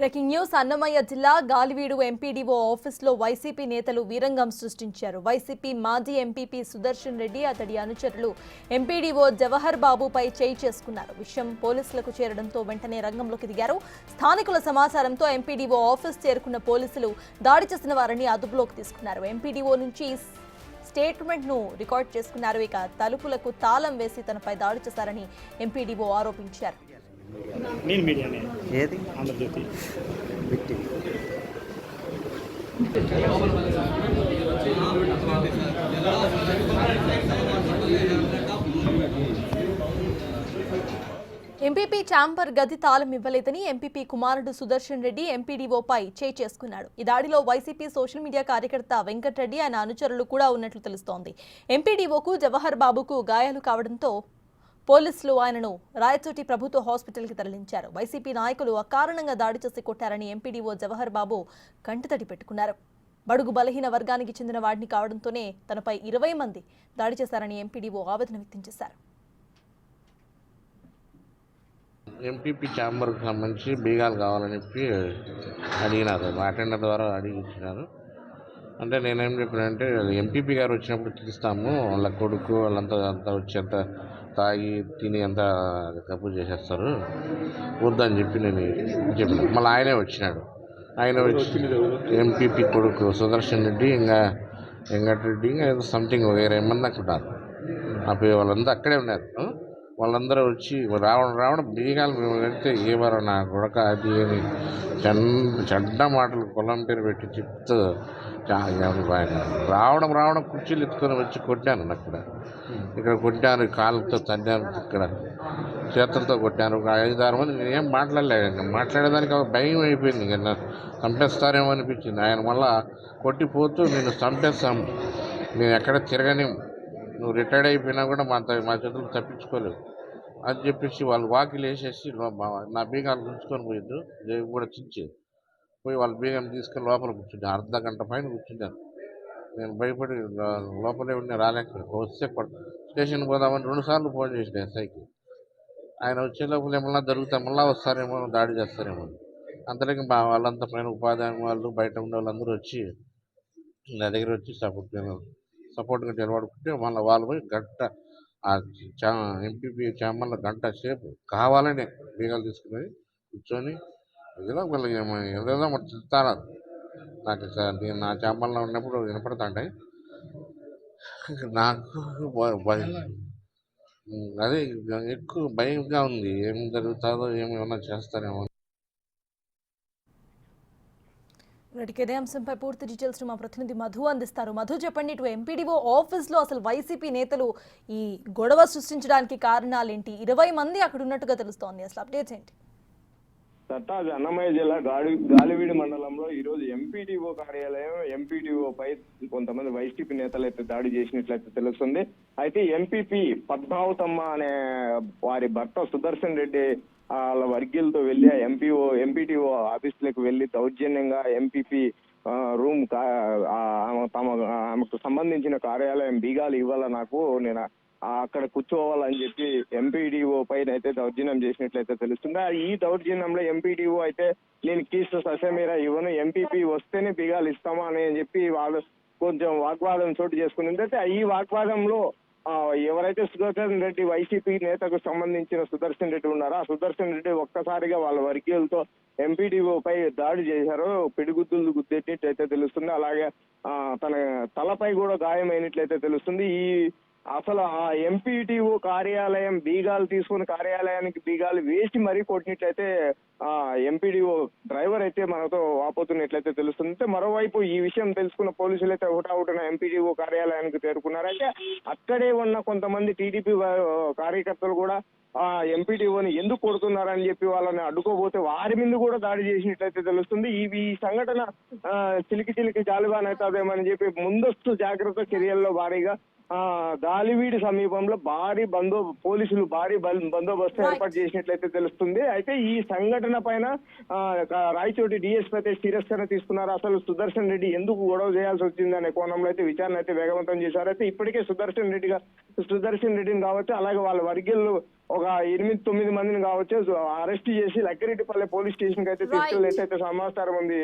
Breaking news Annamayya జిల్లా Galiveedu MPDO ఆఫీసులో YCP నేతలు వీరంగం సృష్టించారు. వైసీపీ మాజీ ఎంపీపీ సుదర్శన్ రెడ్డి అతడి అనుచరులు ఎంపీడీఓ జవహర్ బాబుపై చేయి చేసుకున్నారు. విషయం పోలీసులకు చేరడంతో వెంటనే రంగంలోకి దిగారు. స్థానికుల సమాచారంతో ఎంపీడీఓ ఆఫీస్ చేరుకున్న పోలీసులు దాడి చేసిన వారిని అదుపులోకి తీసుకున్నారు. ఎంపీడీఓ నుంచి స్టేట్మెంట్ ను రికార్డ్ చేసుకున్నారు. ఇక తలుపులకు తాళం వేసి తనపై దాడి చేశారని ఎంపీడీఓ ఆరోపించారు. నేను మీడియానే ఏది ఆంధ్రజ్యోతి బిట్టి ఎంపీపీ ఛాంబర్ గది తాళం ఇవ్వలేదని ఎంపీపీ కుమారుడు సుదర్శన్ రెడ్డి ఎంపీడీఓపై చేయి చేసుకున్నాడు. ఈ దాడిలో వైసీపీ సోషల్ మీడియా కార్యకర్త వెంకటరెడ్డి ఆయన అనుచరులు కూడా ఉన్నట్లు తెలుస్తోంది. ఎంపీడీఓకు జవహర్ బాబుకు గాయాలు కావడంతో పోలీసులు ఆయనను రాయచోటి ప్రభుత్వ హాస్పిటల్కి తరలించారు. వైసీపీ నాయకులు అకారణంగా దాడి చేసి కొట్టారని ఎంపీడీఓ జవహర్ బాబు కంటతడి పెట్టుకున్నారు. బడుగు బలహీన వర్గానికి చెందిన వాడిని కావడంతోనే తనపై 20 మంది దాడి చేశారని ఎంపీడీఓ ఆవేదన వ్యక్తం చేశారు. ఎంపీపీ ఛాంబర్కి సంబంధించి బీగాలు కావాలని చెప్పి అడిగినారు. అటెండర్ ద్వారా అడిగించినారు. అంటే నేనేం చెప్పినంటే ఎంపీపీ గారు వచ్చినప్పుడు తీస్తాము, వాళ్ళ కొడుకు వాళ్ళంతా వచ్చి అంత తాగి తిని అంతా తప్పు చేసేస్తారు వద్దని చెప్పి నేను చెప్పిన. మళ్ళీ ఆయనే వచ్చినాడు. ఆయన వచ్చి ఎంపీపీ కొడుకు సుదర్శన్ రెడ్డి ఇంకా వెంకటరెడ్డి ఇంకా ఏదో సంథింగ్ ఒక 20 మంది అక్కడ ఉన్నారు. వాళ్ళంతా అక్కడే ఉన్నారు. వాళ్ళందరూ వచ్చి రావడం బీగాలు వెళ్తే ఏవారో నా కొడక అది అని చెడ్డ మాటలు పొలం పేరు పెట్టి చెప్తూ రావడం కుర్చీలు ఎత్తుకొని వచ్చి కొట్టాను. ఇక్కడ కొట్టాను, కాళ్ళతో తన్నాను, ఇక్కడ చేతులతో కొట్టాను. ఒక 5-6 మంది నేనేం మాట్లాడలేదు. మాట్లాడేదానికి ఒక భయం అయిపోయింది. ఇంకా చంపేస్తారేమో అనిపించింది. ఆయన మళ్ళా కొట్టిపోతూ నేను చంపేస్తాము, నేను ఎక్కడ తిరగని, నువ్వు రిటైర్డ్ అయిపోయినా కూడా మా చేతులు తప్పించుకోలేవు అని చెప్పేసి వాళ్ళు వాకిలు వేసేసి నా బీగాలు గుంచుకొని పోయిద్దు కూడా చించి పోయి వాళ్ళ బీగం తీసుకొని లోపల కూర్చుంటాను. అర్ధ గంట పైన కూర్చుంటాను. నేను భయపడి లోపలే ఉండి రాలేక వస్తే స్టేషన్కి పోదామని 2 సార్లు ఫోన్ చేసిన ఎస్ఐకి. ఆయన వచ్చే లోపల ఏమన్నా దొరుకుతా మళ్ళీ వస్తారేమో, దాడి చేస్తారేమో. అంతలోకి వాళ్ళంతా పైన ఉపాధి వాళ్ళు బయట ఉండే వాళ్ళందరూ వచ్చి నా దగ్గర వచ్చి సపోర్ట్గా నిలబడుకుంటే మళ్ళీ వాళ్ళు పోయి గంట ఎంపీపీ ఛాంబర్లో గంట సేపు కావాలని బీగాలు తీసుకుని కూర్చొని ఏదో వీళ్ళకి ఏదేదో మరి చెప్తాను. నాకు నేను నా ఛాంబర్లో ఉన్నప్పుడు వినపడతాంటాయి. నాకు అదే ఎక్కువ భయంగా ఉంది. ఏం జరుగుతుందో ఏమైనా చేస్తారేమో. ఇదే అంశంపై పూర్తి డీటెయిల్స్ మా ప్రతినిధి మధు అందిస్తారు. మధు, చెప్పండి, ఇటు ఎంపీడీఓ ఆఫీస్లో అసలు వైసీపీ నేతలు ఈ గొడవ సృష్టించడానికి కారణాలేంటి? 20 మంది అక్కడ ఉన్నట్టుగా తెలుస్తోంది. అసలు అప్డేట్స్ ఏంటి? సత్తాజ్ అన్నమయ్య జిల్లా గాలివీడు మండలంలో ఈ రోజు ఎంపీడీఓ కార్యాలయం, ఎంపీడీఓ పై కొంతమంది వైసీపీ నేతలు అయితే దాడి చేసినట్లయితే తెలుస్తుంది. అయితే ఎంపీపీ పద్మావతమ్మ అనే వారి భర్త సుదర్శన్ రెడ్డి వాళ్ళ వర్గీయులతో వెళ్లి ఎంపీడీఓ ఆఫీసులకు వెళ్లి దౌర్జన్యంగా ఎంపీపీ రూమ్ ఆమెకు సంబంధించిన కార్యాలయం బీగాలు ఇవ్వాల, నాకు నేను అక్కడ కూర్చోవాలని చెప్పి ఎంపీడీఓ పైన అయితే దౌర్జన్యం చేసినట్లయితే తెలుస్తుంది. ఈ దౌర్జన్యంలో ఎంపీడీఓ అయితే నేను కీస్ ససేమీరా ఇవ్వను, ఎంపీపీ వస్తేనే బిగాలు ఇస్తామా అని చెప్పి వాళ్ళు కొంచెం వాగ్వాదం చోటు చేసుకుని అయితే ఈ వాగ్వాదంలో ఎవరైతే సుదర్శన్ రెడ్డి వైసీపీ నేతకు సంబంధించిన సుదర్శన్ రెడ్డి ఉన్నారో ఆ సుదర్శన్ రెడ్డి ఒక్కసారిగా వాళ్ళ వర్గీయులతో ఎంపీడీఓ పై దాడి చేశారు. పిడిగుద్దులు గుద్దేటట్లయితే తెలుస్తుంది. అలాగే తన తలపై కూడా గాయమైనట్లయితే తెలుస్తుంది. అసలు ఆ ఎంపీటీఓ కార్యాలయం బీగాలు తీసుకుని కార్యాలయానికి బీగాలు వేసి మరీ కొట్టినట్లయితే ఎంపీడీఓ డ్రైవర్ అయితే మనతో వాపోతున్నట్లయితే తెలుస్తుంది. మరోవైపు ఈ విషయం తెలుసుకున్న పోలీసులు అయితే హుటాహుటిన ఎంపీడీఓ కార్యాలయానికి చేరుకున్నారు. అయితే అక్కడే ఉన్న కొంతమంది టీడీపీ కార్యకర్తలు కూడా ఎంపీడీఓని ఎందుకు కొడుతున్నారని చెప్పి వాళ్ళని అడ్డుకోబోతే వారి మీద కూడా దాడి చేసినట్లయితే తెలుస్తుంది. ఈ సంఘటన చిలికి జాలుగానవుతుందేమని చెప్పి ముందస్తు జాగ్రత్త చర్యల్లో భారీగా దాలివీడి సమీపంలో పోలీసులు భారీ బందోబస్తు ఏర్పాటు చేసినట్లయితే తెలుస్తుంది. అయితే ఈ సంఘటన పైన రాయచోటి డిఎస్పీ అయితే సీరియస్ గానే తీసుకున్నారు. అసలు సుదర్శన్ రెడ్డి ఎందుకు గొడవ చేయాల్సి వచ్చింది అనే కోణంలో అయితే విచారణ అయితే వేగవంతం చేశారు. అయితే ఇప్పటికే సుదర్శన్ రెడ్డిని కావచ్చు, అలాగే వాళ్ళ వర్గీయులు ఒక 8-9 మందిని కావచ్చు అరెస్ట్ చేసి లక్కిరెడ్డిపల్లె పోలీస్ స్టేషన్ కి అయితే తీసుకెళ్ళినట్టు అయితే సమాచారం ఉంది.